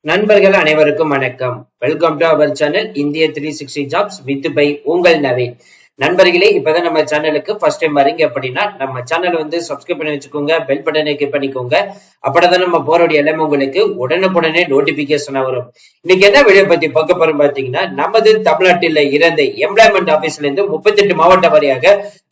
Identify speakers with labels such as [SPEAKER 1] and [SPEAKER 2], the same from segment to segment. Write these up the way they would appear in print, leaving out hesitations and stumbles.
[SPEAKER 1] நண்பர்கள் அனைவருக்கும் வணக்கம். வெல்கம் டு அவர் சேனல் இந்திய 360 ஜாப்ஸ் வித் பை உங்கள் நவீன். நண்பர்களே, இப்பதான் நம்ம சேனலுக்கு ஃபர்ஸ்ட் டைம் வரீங்க அப்படின்னா நம்ம சேனல் வந்து சப்ஸ்கிரைப் பண்ணி வச்சுக்கோங்க, பெல் பட்டனை கிளிக் பண்ணிக்கோங்க. அப்பதான் நம்ம போறோடைய எல்லாமே உங்களுக்கு உடனுக்குடனே நோட்டிபிகேஷன் வரும். இன்னைக்கு என்ன வீடியோ பத்தி பார்க்க போறோம் பாத்தீங்கன்னா, நமது தமிழ்நாட்டில் இருந்த எம்ப்ளாய்மெண்ட் ஆபீஸ்ல இருந்து 38 மாவட்ட வாரியாக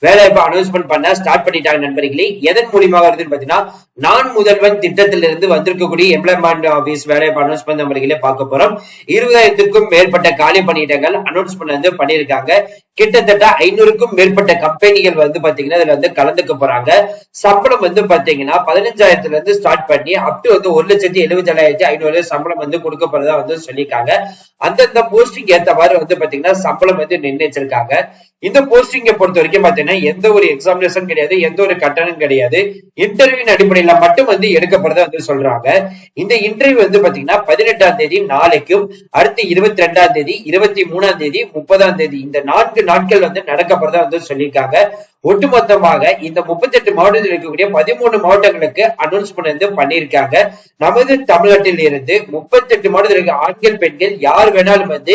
[SPEAKER 1] வேலைவாய்ப்பு அனௌன்ஸ்மெண்ட் பண்ண ஸ்டார்ட் பண்ணிட்டாங்க நண்பர்களே. எதன் மூலியமாக வருதுன்னு பாத்தீங்கன்னா, நான் முதல்வன் திட்டத்திலிருந்து வந்திருக்கக்கூடிய எம்ப்ளாய்மெண்ட் ஆபீஸ் வேலைவாய்ப்பு அனௌன்ஸ்மெண்ட் நம்பர்களே பார்க்க போறோம். 20,000க்கும் மேற்பட்ட காலி பணியிடங்கள் அனௌன்ஸ்மெண்ட் வந்து பண்ணியிருக்காங்க. கிட்டத்தட்ட 500க்கும் மேற்பட்ட கம்பெனிகள் வந்து பாத்தீங்கன்னா இதுல வந்து கலந்துக்க போறாங்க. சம்பளம் வந்து பாத்தீங்கன்னா 15,000ல இருந்து ஸ்டார்ட் பண்ணி அப் டு வந்து 1,77,500 சம்பளம் வந்து கொடுக்க போறதா வந்து சொல்லியிருக்காங்க. அந்தந்த போஸ்டிங் ஏத்தவாறு வந்து பாத்தீங்கன்னா சம்பளம் வந்து நிர்ணயிச்சிருக்காங்க. இந்த போஸ்டிங்கை பொறுத்த வரைக்கும் பாத்தீங்கன்னா எந்த ஒரு எக்ஸாமினேஷன் கிடையாது, எந்த ஒரு கட்டணம் கிடையாது. இன்டர்வியூ அடிப்படையில மட்டும் வந்து எடுக்கப்படுறதா வந்து சொல்றாங்க. இந்த இன்டர்வியூ வந்து பாத்தீங்கன்னா 18ஆம் தேதி நாளைக்கும், அடுத்து 22ஆம் தேதி, 23ஆம் தேதி, 30ஆம் தேதி இந்த 4 நாட்கள் வந்து நடக்கப்படுறதா வந்து சொல்லியிருக்காங்க. ஒட்டுமொத்தமாக இந்த 38 மாவட்டத்தில் இருக்கக்கூடிய 13 மாவட்டங்களுக்கு அனௌன்ஸ்மெண்ட் வந்து பண்ணியிருக்காங்க. நமது தமிழ்நாட்டில் இருந்து 38 மாவட்டத்தில் இருக்க ஆண்கள் பெண்கள் யார் வேணாலும் வந்து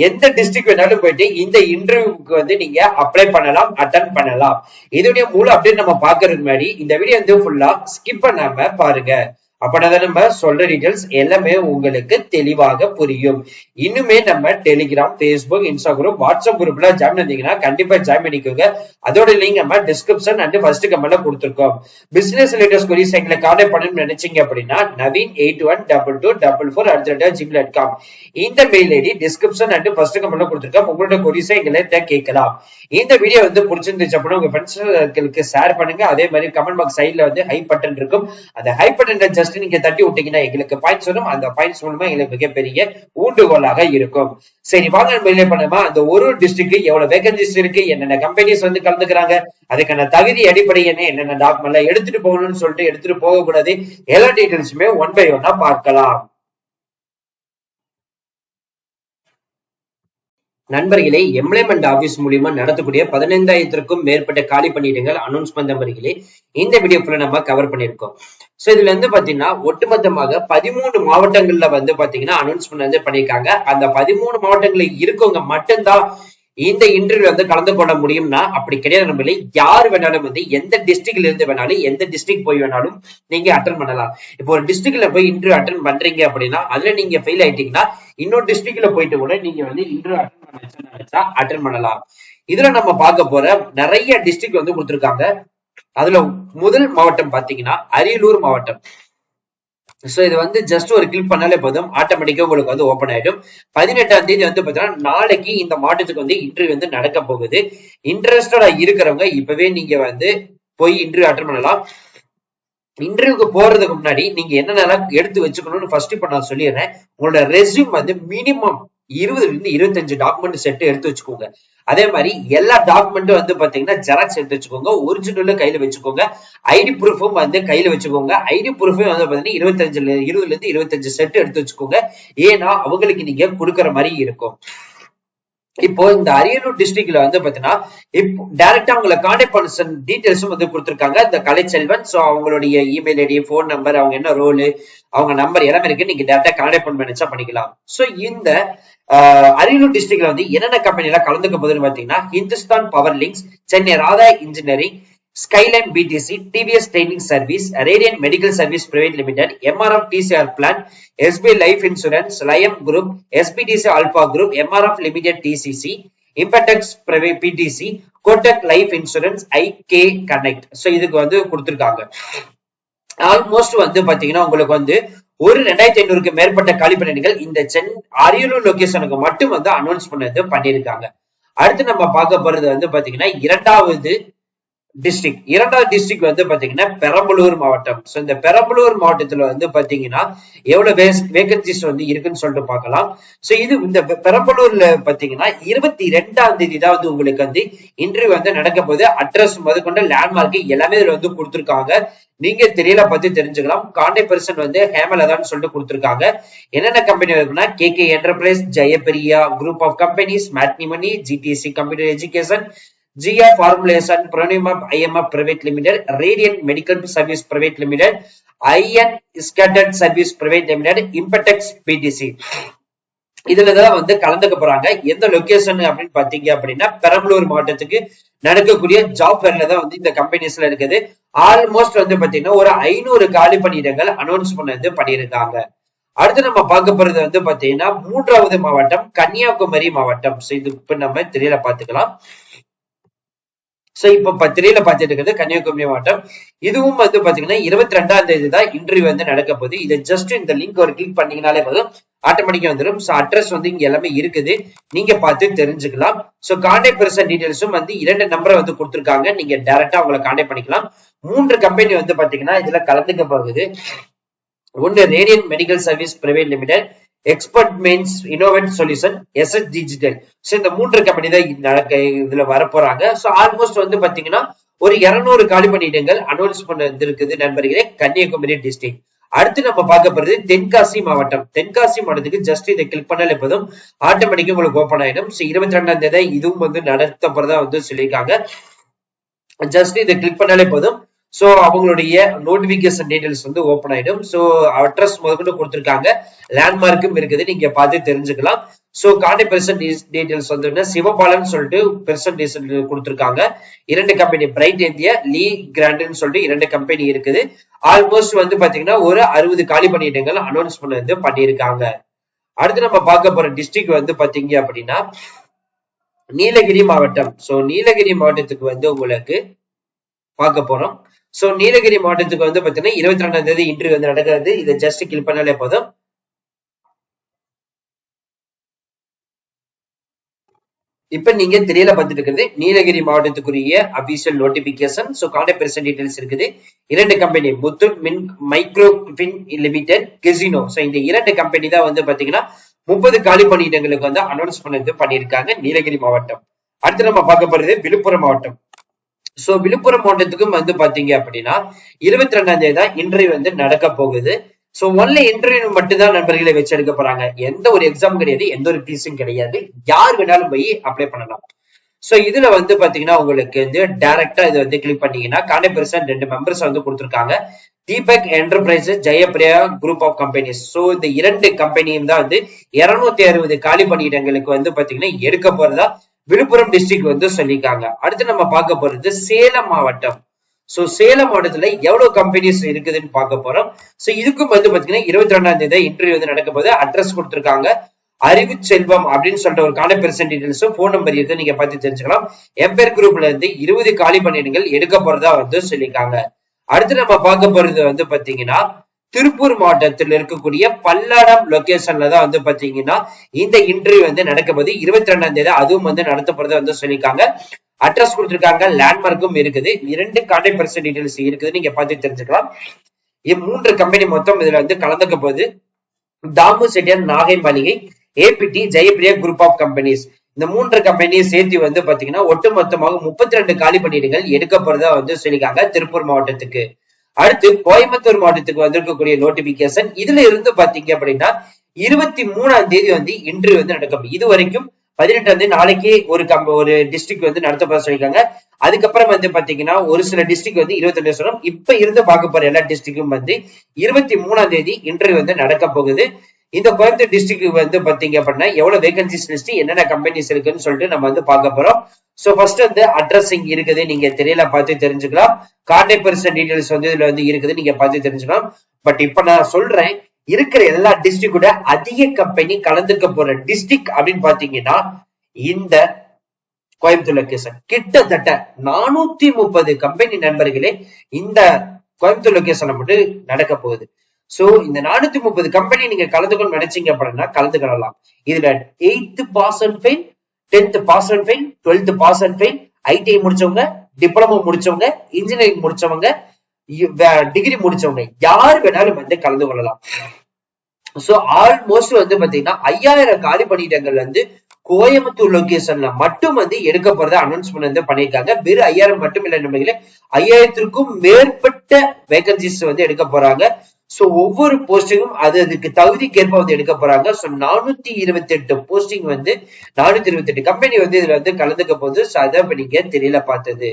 [SPEAKER 1] எந்த டிஸ்ட்ரிக்ட் வேணாலும் போயிட்டு இந்த இன்டர்வியூக்கு வந்து நீங்க அப்ளை பண்ணலாம், அட்டன் பண்ணலாம். இதோடைய முழு அப்டேட் நம்ம பாக்குறதுக்கு முன்னாடி இந்த வீடியோ வந்து ஃபுல்லா ஸ்கிப் பண்ணாம பாருங்க. அப்படின்னா நம்ம சொல்ற டீடைல்ஸ் எல்லாமே உங்களுக்கு தெளிவாக புரியும். இன்னுமே நம்ம டெலிகிராம், பேஸ்புக், இன்ஸ்டாகிராம், வாட்ஸ்அப் குரூப்ல ஜாயின் பண்ணீங்கன்னா கண்டிப்பா ஜாயின் பண்ணிக்கோங்க. அதோட லிங்க் நம்ம டிஸ்கிரிப்ஷன் அண்ட் ஃபர்ஸ்ட் கமெண்ட்ல கொடுத்துருக்கோம். பிசினஸ் ரிலேட்டட் கொரிஸ் எங்களை கான்டாக்ட் பண்ணணும்னு நினைச்சீங்க அப்படின்னா naveen812244@gmail.com இந்த mail ID description and first கமெண்ட்ல கொடுத்துருக்கோம். உங்களோட கொரிஸை எங்களை கேட்கலாம். இந்த வீடியோ வந்து பிடிச்சிருந்துச்சு அப்படின்னா உங்க ஃப்ரெண்ட்ஸ்களுக்கு ஷேர் பண்ணுங்க. அதே மாதிரி கமெண்ட் பாக்ஸ் சைட்ல வந்து ஹை பட்டன் இருக்கும். அந்த ஹை பட்டன் ஜஸ்ட் நீங்க தட்டி விட்டீங்கன்னா எங்களுக்கு பாயிண்ட்ஸ் வரும். அந்த பாயிண்ட்ஸ் மூலமா எங்களுக்கு மிகப்பெரிய ஊண்டுகோலாக இருக்கும். சரி, வாங்க மெயிலே பண்ணுமா அந்த ஒரு டிஸ்ட்ரிக்ட் எவ்வளவு வேகன்சிஸ் இருக்கு, என்னென்ன கம்பெனிஸ் வந்து கலந்துக்கிறாங்க, அதுக்கான தகுதி அடிப்படை என்னென்ன டாக்குமெண்ட் எடுத்துட்டு போகணும்னு சொல்லிட்டு எடுத்துட்டு போக கூடாது, எல்லா டீடைல்ஸுமே ஒன் பை ஒன்னா பார்க்கலாம். நண்பர்களே, எம்ப்ளாய்மெண்ட் ஆபீஸ் மூலியமா நடத்தக்கூடிய 15,000க்கும் மேற்பட்ட காலி பணியிடங்கள் அனௌன்ஸ்மெண்ட் நம்பர்களே இந்த வீடியோக்குள்ள நம்ம கவர் பண்ணிருக்கோம். சோ இதுல வந்து பாத்தீங்கன்னா ஒட்டுமொத்தமாக 13 மாவட்டங்கள்ல வந்து பாத்தீங்கன்னா அனௌன்ஸ்மெண்ட் வந்து பண்ணிருக்காங்க. அந்த 13 மாவட்டங்களில் இருக்கவங்க மட்டும்தான் இந்த இன்டர்வியூ வந்து கலந்து கொள்ள முடியும்னா அப்படி கிடையாது நம்பளே. யார் வேணாலும் வந்து எந்த டிஸ்ட்ரிக்ட்ல இருந்து வேணாலும் எந்த டிஸ்ட்ரிக்ட் போய் வேணாலும் நீங்க அட்டன் பண்ணலாம். இப்போ ஒரு டிஸ்ட்ரிக்ட்ல போய் இன்டர்வியூ அட்டன் பண்றீங்க அப்படின்னா அதுல நீங்க ஃபெயில் ஆயிட்டீங்கன்னா இன்னொரு டிஸ்ட்ரிக்ட்ல போயிட்டு கூட நீங்க வந்து இன்டர்வியூ அட்டன் பண்ணலாம். இதுல நம்ம பார்க்க போற நிறைய டிஸ்ட்ரிக்ட் வந்து கொடுத்திருக்காங்க. அதுல முதல் மாவட்டம் பாத்தீங்கன்னா அரியலூர் மாவட்டம். சோ இது வந்து ஜஸ்ட் ஒரு கிளிக் பண்ணாலே போதும், ஆட்டோமேட்டிக்கா உங்களுக்கு வந்து ஓபன் ஆயிடும். 18ஆம் தேதி வந்து பாத்தீங்கன்னா நாளைக்கு இந்த மாவட்டத்துக்கு வந்து இன்டர்வியூ வந்து நடக்க போகுது. இன்ட்ரெஸ்டடா இருக்கிறவங்க இப்பவே நீங்க வந்து போய் இன்டர்வியூ அட்டன் பண்ணலாம். இன்டர்வியூக்கு போறதுக்கு முன்னாடி நீங்க என்னென்னலாம் எடுத்து வச்சுக்கணும்னு ஃபர்ஸ்ட் இப்ப நான் சொல்லிடுறேன். உங்களோட ரெஸ்யூம் வந்து மினிமம் 20 ல இருந்து 25 டாக்குமெண்ட் செட் எடுத்து வச்சுக்கோங்க. அதே மாதிரி எல்லா டாக்குமெண்ட்டும் வந்து பாத்தீங்கன்னா ஜெராக்ஸ் எடுத்து வச்சுக்கோங்க, ஒரிஜினல் கையில வச்சுக்கோங்க, ஐடி ப்ரூஃபும் வந்து கையில வச்சுக்கோங்க. ஐடி ப்ரூஃபும் வந்து பாத்தீங்கன்னா 20ல இருந்து 25 செட் எடுத்து வச்சுக்கோங்க. ஏன்னா அவங்களுக்கு நீங்க கொடுக்கற மாதிரி இருக்கும். இப்போ இந்த அரியலூர் டிஸ்ட்ரிக்ட்ல வந்து பாத்தீங்கன்னா இப்போ டைரக்டா அவங்களை கான்டாக்ட் பண்ண டீடைல்ஸும் வந்து கொடுத்திருக்காங்க. இந்த கலைச்செல்வன், சோ அவங்களுடைய இமெயில் ஐடி, போன் நம்பர், அவங்க என்ன ரோலு, அவங்க நம்பர் எல்லாமே இருக்கு. நீங்க டைரக்டா கான்டாக்ட் பண்ண நினைச்சா பண்ணிக்கலாம். சோ இந்த அரியலூர் டிஸ்ட்ரிக்ட்ல வந்து என்னென்ன கம்பெனி எல்லாம் கலந்துக்க போகுதுன்னு பாத்தீங்கன்னா Hindustan power links, Chennai Radha engineering, skyline PTC, TVS training service, radiant medical service private limited, MRF TCR plan, SP life insurance, Layam group, SPTC alpha group, MRF limited TCC, இம்படெக்ஸ் private PTC, Kotak life insurance, IK connect. So இதுக்கு வந்து கொடுத்திருக்காங்க. Almost வந்து பாத்தீங்கன்னா உங்களுக்கு வந்து ஒரு 2,500க்கு மேற்பட்ட காலி பணியிடங்கள் இந்த அரியலூர் லொகேஷனுக்கு மட்டும் வந்து அனௌன்ஸ் பண்ணது பண்ணிருக்காங்க. அடுத்து நம்ம பார்க்க போறது வந்து பாத்தீங்கன்னா இரண்டாவது டிஸ்ட்ரிக்ட் வந்து பாத்தீங்கன்னா பெரம்பலூர் மாவட்டம். சோ இந்த பெரம்பலூர் மாவட்டத்துல வந்து பாத்தீங்கன்னா எவ்வளவு வேகன்சிஸ் வந்து இருக்குன்னு சொல்லிட்டு பார்க்கலாம். சோ இது இந்த பெரம்பலூர்ல பாத்தீங்கன்னா 22ஆம் தேதி தான் வந்து உங்களுக்கு வந்து இன்டர்வியூ வந்து நடக்க போகுது. அட்ரஸ் முதற்கொண்ட லேண்ட்மார்க் எல்லாமே இதுல வந்து கொடுத்திருக்காங்க. நீங்க தெரியல பத்தி தெரிஞ்சுக்கலாம். கான்டாக்ட் பர்சன் வந்து ஹேமலதான் சொல்லிட்டு கொடுத்திருக்காங்க. என்னென்ன கம்பெனி இருக்குன்னா KK enterprise, Jayapriya group of companies, matrimony, GDC computer education, GR Formulation, Pronimap IMF Private Limited, Radiant Medical Service Private Limited, IN scattered service private limited, இம்படெக்ஸ் பிடிசி. இதுலதான் வந்து கலந்துக்க போறாங்க. எந்த லொகேஷன் அப்படின்னு பாத்தீங்க அப்படின்னா பெரம்பலூர் மாவட்டத்துக்கு நடக்கக்கூடிய ஜாப் ஃபேர்ல தான் வந்து இந்த கம்பெனிஸ்ல இருக்குது. ஆல்மோஸ்ட் வந்து பாத்தீங்கன்னா ஒரு 500 காலி பணியிடங்கள் அனௌன்ஸ் பண்ணது பண்ணியிருக்காங்க. அடுத்து நம்ம பார்க்க போறது வந்து பாத்தீங்கன்னா 3வது மாவட்டம் கன்னியாகுமரி மாவட்டம். இது இப்ப நம்ம திரையில பாத்துக்கலாம். சோ இப்ப திரையில பார்த்துட்டு இருக்கிறது கன்னியாகுமரி மாவட்டம். இதுவும் வந்து பாத்தீங்கன்னா 22ஆம் தேதி தான் இன்டர்வியூ வந்து நடக்க போகுது. இதை ஜஸ்ட் இந்த லிங்க் ஒரு கிளிக் பண்ணீங்கனாலே போதும், ஆட்டோமேட்டிக்கா வந்துடும். சோ அட்ரஸ் வந்து இங்க எல்லாமே இருக்குது, நீங்க பார்த்து தெரிஞ்சுக்கலாம். சோ கான்டாக்ட் பர்சன் டீடைல்ஸும் வந்து 2 நம்பரை வந்து கொடுத்துருக்காங்க, நீங்க டைரக்டா அவங்களை கான்டாக்ட் பண்ணிக்கலாம். 3 கம்பெனி வந்து பாத்தீங்கன்னா இதுல கலந்துக்க போகுது. ஒன்னு radiant medical service private limited, expert mains innovate solution, SS digital. So இந்த 3 கம்பெனி தான் இதுல வர போறாங்க. சோ ஆல்மோஸ்ட் வந்து பாத்தீங்கன்னா ஒரு 200 காலி பணியிடங்கள் அனௌன்ஸ் பண்ண இருக்குது நண்பர்களே, கன்னியாகுமரி டிஸ்ட்ரிக்ட். அடுத்து நம்ம பார்க்க போறது தென்காசி மாவட்டம். தென்காசி மாவட்டத்துக்கு ஜஸ்ட் இதை கிளிக் பண்ணாலே போதும், ஆட்டோமேட்டிக்கா உங்களுக்கு ஓபன் ஆயிடும். சோ 22ஆம் தேதி இதுவும் வந்து நடத்த போறதா வந்து சொல்லியிருக்காங்க. ஜஸ்ட் இதை கிளிக் பண்ணாலே போதும், சோ அவங்களுடைய நோட்டிபிகேஷன் டீடைல்ஸ் வந்து ஓபன் ஆயிடும். சோ அட்ரஸ் முதற்கொண்டு கொடுத்திருக்காங்க, லேண்ட்மார்க்கும் இருக்குது, நீங்க பார்த்து தெரிஞ்சுக்கலாம். சோ கான்டாக்ட் பர்சன் டீடைல்ஸ் வந்து சிவபாலன் சொல்லிட்டு பர்சன் டீடைல்ஸ் கொடுத்திருக்காங்க. 2 கம்பெனி பிரைட் இந்தியா, லீ கிராண்ட்னு சொல்லிட்டு 2 கம்பெனி இருக்குது. ஆல்மோஸ்ட் வந்து பாத்தீங்கன்னா ஒரு 60 காலி பணியிடங்கள் அனௌன்ஸ் பண்ணது பண்ணியிருக்காங்க. அடுத்து நம்ம பார்க்க போற டிஸ்ட்ரிக்ட் வந்து பாத்தீங்க அப்படின்னா நீலகிரி மாவட்டம். சோ நீலகிரி மாவட்டத்துக்கு வந்து உங்களுக்கு பார்க்க போறோம். சோ நீலகிரி மாவட்டத்துக்கு வந்து பாத்தீங்கன்னா 22ஆம் தேதி இன்டர்வியூ வந்து நடக்கிறது. இதை ஜஸ்ட் கிளிக் பண்ணாலே போதும். இப்ப நீங்க தெரியல பார்த்துட்டு இருக்கிறது நீலகிரி மாவட்டத்துக்குரிய official notification. So contact person details இருக்குது. 2 கம்பெனி முத்தூட் மின் மைக்ரோ பின் லிமிடெட், கெசினோ. சோ இந்த 2 கம்பெனி தான் வந்து பாத்தீங்கன்னா 30 காலி பணியிடங்களுக்கு வந்து அனௌன்ஸ் பண்ணிருக்காங்க நீலகிரி மாவட்டம். அடுத்து நம்ம பார்க்க போறது விழுப்புரம் மாவட்டம். சோ விழுப்புரம் மாவட்டத்துக்கும் வந்து பாத்தீங்க அப்படின்னா 22ஆம் தேதி தான் இன்டர்வியூ வந்து நடக்க போகுது. சோ ஒன்லி இன்டர்வியூ மட்டும் தான் நண்பர்களை வச்சு எடுக்க போறாங்க. எந்த ஒரு எக்ஸாம் கிடையாது, எந்த ஒரு ஃபீஸும் கிடையாது, யார் வேணாலும் போய் அப்ளை பண்ணலாம். சோ இதுல வந்து பாத்தீங்கன்னா உங்களுக்கு வந்து டைரக்டா இது வந்து கிளிக் பண்ணீங்கன்னா கான்டாக்ட் பர்சன் 2 மெம்பர்ஸ் வந்து கொடுத்திருக்காங்க, Deepak enterprises, Jayapriya group of companies. So இந்த 2 கம்பெனியும் தான் வந்து 260 காலி பணியிடங்களுக்கு வந்து பாத்தீங்கன்னா எடுக்க போறதா விழுப்புரம் டிஸ்ட்ரிக்ட் வந்து சொல்லியிருக்காங்க. அடுத்து நம்ம பார்க்க போறது சேலம் மாவட்டம். சோ சேலம் மாவட்டத்துல எவ்வளவு கம்பெனிஸ் இருக்குதுன்னு பார்க்க போறோம். சோ இதுக்கும் வந்து பாத்தீங்கன்னா 22ஆம் தேதி இன்டர்வியூ வந்து நடக்க போது. அட்ரஸ் கொடுத்திருக்காங்க, அறிவு செல்வம் அப்படின்னு சொல்லிட்டு ஒரு கான்டாக்ட் பர்சன் டீடைல்ஸும் போன் நம்பர் இருக்கு, நீங்க பார்த்து தெரிஞ்சுக்கலாம். எம்பேர் குரூப்ல இருந்து 20 காலி பணியிடங்கள் எடுக்க போறதா வந்து சொல்லியிருக்காங்க. அடுத்து நம்ம பார்க்க போறது வந்து பாத்தீங்கன்னா திருப்பூர் மாவட்டத்தில் இருக்கக்கூடிய பல்லடம் லொகேஷன்ல தான் வந்து பாத்தீங்கன்னா இந்த இன்டர்வியூ வந்து நடக்க போது. 22ஆம் தேதி அதுவும் வந்து நடத்த போறதா வந்து சொல்லியிருக்காங்க. அட்ரஸ் கொடுத்திருக்காங்க, லேண்ட்மார்க்கும் இருக்குது, 2 கான்டாக்ட் பர்சன் டீடைல்ஸ் இருக்குது, நீங்க பார்த்து தெரிஞ்சுக்கலாம். 3 கம்பெனி மொத்தம் இதுல வந்து கலந்துக்க போது. Damu Chettiar Nagai Maligai, ABT, Jayapriya group of companies. இந்த 3 கம்பெனியை சேர்த்து வந்து பாத்தீங்கன்னா ஒட்டுமொத்தமாக 32 காலி பணியிடங்கள் எடுக்க போறதா வந்து சொல்லியிருக்காங்க திருப்பூர் மாவட்டத்துக்கு. அடுத்து கோயம்புத்தூர் மாவட்டத்துக்கு வந்திருக்கக்கூடிய நோட்டிபிகேஷன். இதுல இருந்து பாத்தீங்க அப்படின்னா 23ஆம் தேதி வந்து இன்டர்வியூ வந்து நடக்கும். இது வரைக்கும் 18ஆம் தேதி நாளைக்கு ஒரு டிஸ்ட்ரிக்ட் வந்து நடத்தப்பட சொல்லியிருக்காங்க. அதுக்கப்புறம் வந்து பாத்தீங்கன்னா ஒரு சில டிஸ்ட்ரிக்ட் வந்து 22 சொல்லும். இப்ப இருந்து பார்க்க போற எல்லா டிஸ்ட்ரிக்டும் வந்து 23ஆம் தேதி இன்டர்வியூ வந்து நடக்க போகுது. இந்த கோயம்புத்தூர் டிஸ்ட்ரிக்ட் வந்து பாத்தீங்க அப்படின்னா எவ்வளவு வேகன்சிஸ் லிஸ்ட், என்னென்ன கம்பெனிஸ் இருக்குன்னு சொல்லிட்டு நம்ம வந்து பார்க்க போறோம். சோ ஃபர்ஸ்ட் வந்து அட்ரஸ் இங்க இருக்குது, நீங்க தெரியல பார்த்து தெரிஞ்சுக்கலாம். கான்டாக்ட் பர்சன் டீடைல்ஸ் வந்து இதுல வந்து இருக்குது, நீங்க பார்த்து தெரிஞ்சுக்கலாம். பட் இப்ப நான் சொல்றேன், இருக்கிற எல்லா டிஸ்ட்ரிக்டோட அதிக கம்பெனி கலந்துக்க போற டிஸ்ட்ரிக்ட் அப்படின்னு பாத்தீங்கன்னா இந்த கோயம்புத்தூர் லொகேஷன். கிட்டத்தட்ட 430 கம்பெனி நண்பர்களே இந்த கோயம்புத்தூர் லொகேஷன்ல மட்டும் நடக்க போகுது. சோ இந்த 430 கம்பெனி நீங்க கலந்துக்கணும்னு நினைச்சீங்க அப்படின்னா கலந்துக்கலாம். இதுல 8th pass and fail, 10th pass and fail, 12th pass and fail, ITI முடிச்சவங்க, டிப்ளமோ முடிச்சவங்க, இன்ஜினியரிங் முடிச்சவங்க, டிகிரி முடிச்சவங்க யார் வேணாலும் வந்து கலந்து கொள்ளலாம். சோ ஆல்மோஸ்ட் வந்து பாத்தீங்கன்னா 5000 காலி பணியிடங்கள் வந்து கோயம்புத்தூர் லொகேஷன்ல மட்டும் வந்து எடுக்க போறதா அனௌன்ஸ்மெண்ட் வந்து பண்ணிருக்காங்க. வெறும் 5000 மட்டும் இல்ல நண்பர்களே, 5000க்கும் மேற்பட்ட வேகன்சிஸ் வந்து எடுக்க போறாங்க. சோ ஒவ்வொரு போஸ்டிங்கும் அதுக்கு தகுதிக்கேற்ப வந்து எடுக்க போறாங்க. சோ 428 போஸ்டிங் வந்து 428 கம்பெனி வந்து இதுல வந்து கலந்துக்க போகுது. சோ அதை நீங்க தெரியல பார்த்தது.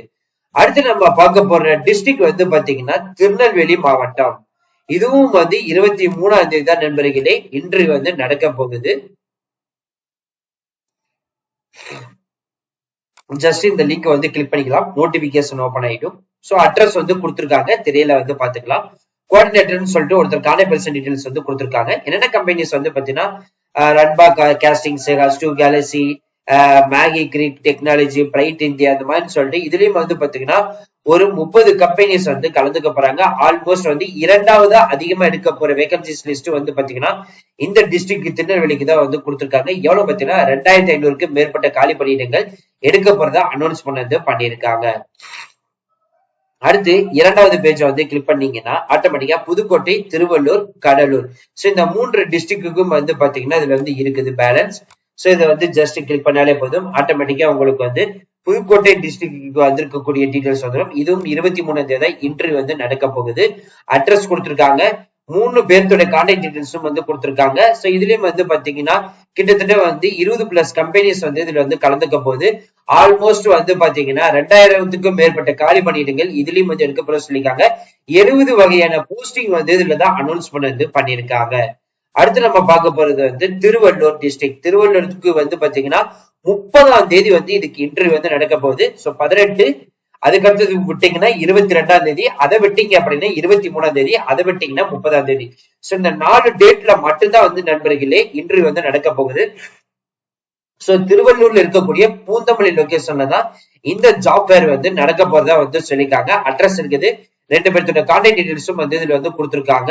[SPEAKER 1] அடுத்து நம்ம பார்க்க போற டிஸ்ட்ரிக்ட் வந்து பாத்தீங்கன்னா திருநெல்வேலி மாவட்டம். இதுவும் வந்து 23ஆம் தேதி தான் நண்பர்களே இன்டர்வியூ வந்து நடக்க போகுது. ஜஸ்ட் இந்த லிங்க் வந்து கிளிக் பண்ணிக்கலாம், நோட்டிபிகேஷன் ஓபன் ஆயிடும். சோ அட்ரஸ் வந்து கொடுத்திருக்காங்க, திரையில வந்து பாத்துக்கலாம். கோஆர்டினேட்டர்னு சொல்லிட்டு ஒருத்தர் கான்டாக்ட் பர்சன் டீடைல்ஸ் வந்து கொடுத்திருக்காங்க. என்னென்ன கம்பெனிஸ் வந்து பாத்தீங்கன்னா ரன்பா காஸ்டிங்ஸ், ஹஸ்டு கேலக்சி, மேகி கிரிக் டெக்னாலஜி, பிரைட் இந்தியா, அந்த மாதிரி சொல்லிட்டு இதுலயும் வந்து பாத்தீங்கன்னா ஒரு 30 கம்பெனிஸ் வந்து கலந்துக்க போறாங்க. ஆல்மோஸ்ட் வந்து இரண்டாவது அதிகமா எடுக்க போற வேகன்சிஸ் லிஸ்ட் வந்து பாத்தீங்கன்னா இந்த டிஸ்ட்ரிக்ட் திருநெல்வேலிக்கு தான் வந்து கொடுத்திருக்காங்க. எவ்வளவு பாத்தீங்கன்னா 2500க்கு மேற்பட்ட காலி பணியிடங்கள் எடுக்க போறதா அனௌன்ஸ் பண்ணது பண்ணியிருக்காங்க. அடுத்து இரண்டாவது பேஜ் வந்து கிளிக் பண்ணீங்கன்னா ஆட்டோமேட்டிக்கா புதுக்கோட்டை, திருவள்ளூர், கடலூர், சோ இந்த 3 டிஸ்ட்ரிக்ட்டுக்கும் வந்து பாத்தீங்கன்னா இதுல வந்து இருக்குது பேலன்ஸ். சோ இதை வந்து ஜஸ்ட் கிளிக் பண்ணாலே போதும், ஆட்டோமேட்டிக்கா உங்களுக்கு வந்து புதுக்கோட்டை டிஸ்ட்ரிக்ட் வந்திருக்கக்கூடிய டீடைல்ஸ் வந்துடும். இதுவும் 23ஆம் தேதி இன்டர்வியூ வந்து நடக்க போகுது. அட்ரஸ் கொடுத்திருக்காங்க, 3 பேர்த்தோட கான்டாக்ட் டீடைல்ஸும் வந்து கொடுத்திருக்காங்க. சோ இதுலயும் வந்து பாத்தீங்கன்னா கிட்டத்தட்ட வந்து 20+ கம்பெனிஸ் வந்து இதுல வந்து கலந்துக்க போகுது. ஆல்மோஸ்ட் வந்து பாத்தீங்கன்னா 2000க்கும் மேற்பட்ட காலி பணியிடங்கள் இதுலயும் வந்து எடுக்கப்பட சொல்லியிருக்காங்க. 70 வகையான போஸ்டிங் வந்து இதுலதான் அனௌன்ஸ் பண்ணது பண்ணியிருக்காங்க. அடுத்து நம்ம பார்க்க போறது வந்து திருவள்ளூர் டிஸ்ட்ரிக்ட். திருவள்ளூருக்கு வந்து பாத்தீங்கன்னா 30ஆம் தேதி வந்து இதுக்கு இன்டர்வியூ வந்து நடக்க போகுது. சோ 18, அதுக்கு அடுத்தது விட்டீங்கன்னா 22ஆம் தேதி, அதை விட்டீங்க அப்படின்னா 23ஆம் தேதி, அதை விட்டீங்கன்னா 30ஆம் தேதி. சோ இந்த 4 டேட்ல மட்டும்தான் வந்து நண்பர்களே இன்டர்வியூ வந்து நடக்க போகுது. சோ திருவள்ளூர்ல இருக்கக்கூடிய பூந்தமல்லி லொகேஷன்ல தான் இந்த ஜாப் ஃபேர் வந்து நடக்க போறதா வந்து சொல்லியிருக்காங்க. அட்ரஸ் இருக்குது, 2 பேர்த்தோட கான்டாக்ட் டீடைல்ஸும் வந்து இதுல வந்து கொடுத்திருக்காங்க.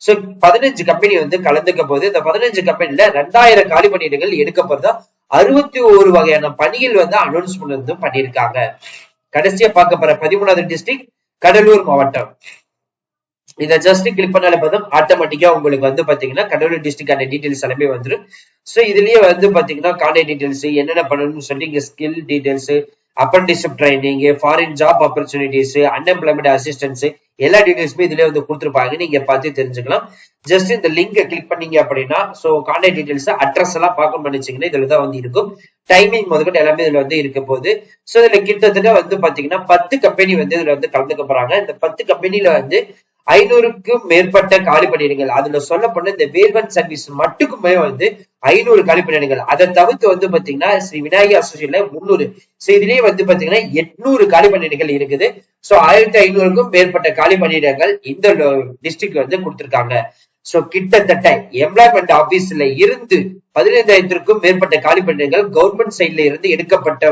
[SPEAKER 1] சோ 15 கம்பெனி வந்து கலந்துக்க போகுது. இந்த 15 கம்பெனில 2000 காலி பணியிடங்கள் எடுக்க போறதா 61 வகையான பணிகள் வந்து அனௌன்ஸ்மெண்ட் வந்து பண்ணியிருக்காங்க. கடைசியா பார்க்க போற 13வது டிஸ்ட்ரிக்ட் கடலூர் மாவட்டம். இதை ஜஸ்ட் கிளிக் பண்ணாலே போதும், ஆட்டோமேட்டிக்கா உங்களுக்கு வந்து பாத்தீங்கன்னா கடலூர் டிஸ்ட்ரிக்ட் டீடைல்ஸ் எல்லாமே வந்துடும். சோ இதுலயே வந்து பாத்தீங்கன்னா கான்டாக்ட் டீடைல்ஸ், என்னென்ன பண்ணணும்னு சொல்லி இங்க skill details, apprenticeship training, foreign job opportunities, unemployment assistance, எல்லா டீடைல்ஸுமே இதுல வந்து கொடுத்துருப்பாங்க, நீங்க பார்த்து தெரிஞ்சுக்கலாம். ஜஸ்ட் இந்த லிங்கை கிளிக் பண்ணீங்க அப்படின்னா சோ கான்டாக்ட் டீடைல்ஸ், அட்ரஸ் எல்லாம் பார்க்கணும்னு நினைச்சீங்கன்னா இதுலதான் வந்து இருக்கும். டைமிங் முதற்கொண்டு எல்லாமே இதுல வந்து இருக்க போகுது. சோ இதுல கிட்டத்தட்ட வந்து பாத்தீங்கன்னா 10 கம்பெனி வந்து இதுல வந்து கலந்துக்க போறாங்க. இந்த 10 கம்பெனில வந்து 500க்கும் மேற்பட்ட காலி பணியிடங்கள். அதுல சொல்லப்பட்ட இந்த வேல்வன் சர்வீஸ் மட்டுக்குமே வந்து 500 காலி பணியிடங்கள். அதை தவிர்த்து வந்து பாத்தீங்கன்னா ஸ்ரீ விநாயகி அசோசியேட்ல 300. சோ இதுலயே வந்து பாத்தீங்கன்னா 800 காலி பணியிடங்கள் இருக்குது. சோ 1500க்கும் மேற்பட்ட காலி பணியிடங்கள் இந்த டிஸ்ட்ரிக்ட் வந்து கொடுத்திருக்காங்க. சோ கிட்டத்தட்ட எம்ப்ளாய்மெண்ட் ஆபீஸ்ல இருந்து 15,000க்கும் மேற்பட்ட காலி பணியிடங்கள் கவர்மெண்ட் சைட்ல இருந்து எடுக்கப்பட்ட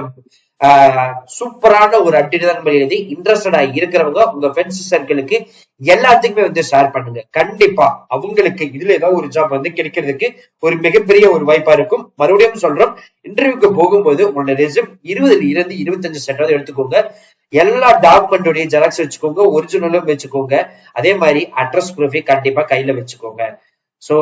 [SPEAKER 1] சூப்பரான ஒரு அப்டேட் தான் எழுதி இன்ட்ரெஸ்டடா இருக்கிறவங்க உங்க ஃப்ரெண்ட்ஸ் சர்க்கிளுக்கு எல்லாத்துக்குமே வந்து ஷேர் பண்ணுங்க. கண்டிப்பா அவங்களுக்கு இதுல ஏதாவது ஒரு ஜாப் வந்து கிடைக்கிறதுக்கு ஒரு மிகப்பெரிய ஒரு வாய்ப்பா இருக்கும். மறுபடியும் சொல்றோம், இன்டர்வியூக்கு போகும்போது உங்களோட ரெஸ்யூம் 20 இருந்து 25 செட்டாவது எடுத்துக்கோங்க. எல்லா டாக்குமெண்டோடைய ஜெராக்ஸ் வச்சுக்கோங்க, ஒரிஜினலும் வச்சுக்கோங்க. அதே மாதிரி அட்ரஸ் ப்ரூஃபை கண்டிப்பா கையில வச்சுக்கோங்க. சோ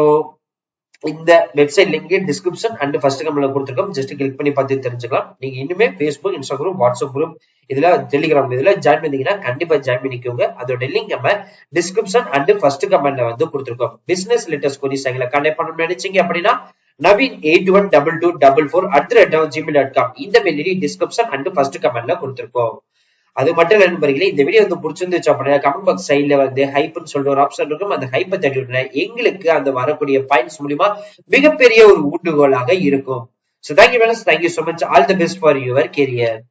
[SPEAKER 1] இந்த website link description and first கமெண்ட்ல கொடுத்துருக்கோம், ஜஸ்ட் கிளிக் பண்ணி பார்த்து தெரிஞ்சுக்கலாம். நீங்க இன்னுமே Facebook, இன்ஸ்டாகிராம், வாட்ஸ்அப் குரூப், இதுல டெலிகிராம் இதுல ஜாயின் பண்ணீங்கன்னா கண்டிப்பா ஜாயின் பண்ணிக்கோங்க. அதோட லிங்க் நம்ம டிஸ்கிரிப்ஷன் அண்ட் ஃபர்ஸ்ட் கமெண்ட்ல வந்து கொடுத்துருக்கோம். பிசினஸ் லேட்டஸ்ட் கொரிஸ் எங்களை கான்டாக்ட் பண்ணணும்னு நினைச்சீங்க அப்படின்னா naveen812244@gmail.com இந்த mail ID description and first கமெண்ட்ல கொடுத்துருக்கோம். அது மட்டும் இல்ல நண்பர்களே, இந்த வீடியோ வந்து பிடிச்சிருந்துச்சு அப்படின்னா கமெண்ட் பாக்ஸ் சைட்ல வந்து ஹைப்னு சொல்லிட்டு ஒரு ஆப்ஷன் இருக்கும், அந்த ஹைப்பை தட்டி விடுங்க. எங்களுக்கு அந்த வரக்கூடிய பாயிண்ட்ஸ் மூலியமா மிகப்பெரிய ஒரு ஊண்டுகோலாக இருக்கும். So thank you, thank you so much. All the best for your career.